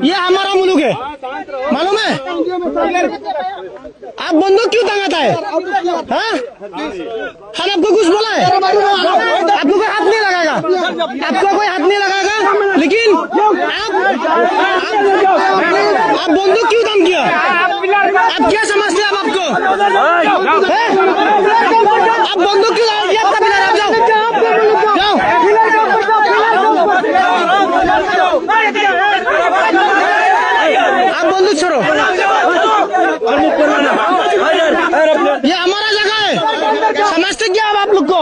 ये हमारा मुल्क है, मालूम है? आप बंदूक क्यों टांगाता है? हाँ? हम आपको कुछ बोला है? आपको कोई हाथ नहीं लगाएगा, आपको कोई हाथ नहीं लगाएगा, लेकिन आप बंदूक क्यों काम किया? आप क्या समझते हैं? आप आपको आप बंदूक क्यों लगाएंगे? आपका पिलर, आप जाओ जाओ, आप बंदूक छोड़ो। ये हमारा जगह है, समझते क्या आप लोग को?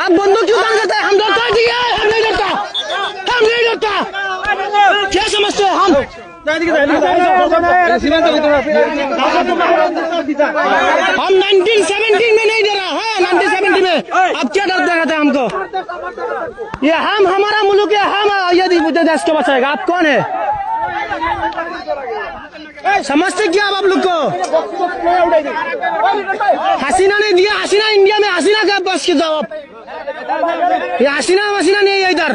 आप बंदूक क्यों काम करते हैं? हम डरता है, ठीक है? हम नहीं डरता, हम नहीं डरता। क्या समझते हैं हम? हम 1970 में नहीं डरा है, 1970 में। अब क्या डर दिखाते हैं हमको? ये हम हमारा मुल्क है, हम यदि देश को बचाएगा। आप कौन है? समझते क्या आप लोग को? हसीना ने दिया, हसीना इंडिया में, हसीना का बस के जाओ आप। ये हसीना वसीना नहीं है इधर।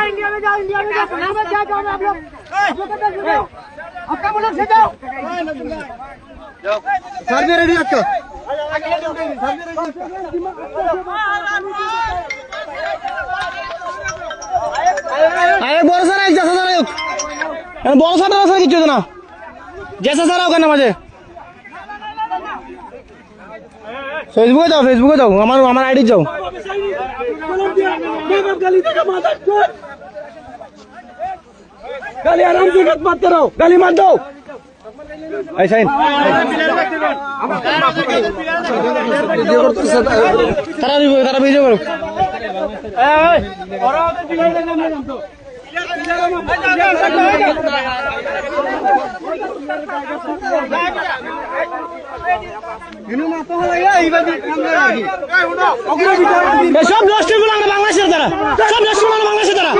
इंडिया में जाओ, इंडिया में जाओ, क्या चाहोगे आप लोग? आपका मुल्क से जाओ। सर भी रेडी आपका? अरे बोल सर, एक जैसा सर बोल सर किती ना जैसा सर होगा ना माझे फेसबुके जाओ हमारा आईडी जाओ। गाली आराम से मत करो, गाली मत दो ऐसा ही। तारा वीडियो करो। সব নষ্ট করে আমরা বাংলাদেশের দ্বারা, সব নষ্ট করে বাংলাদেশের দ্বারা।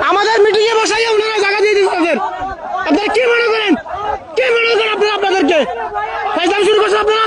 আমাদের মিটিং এ বসাইয়া ওনারা জায়গা দিয়ে দিচ্ছেন। আপনারা কি মনে করেন? কি মনে করেন আপনারা আপনাদেরকে ফাইজলামি শুরু করছেন আপনারা?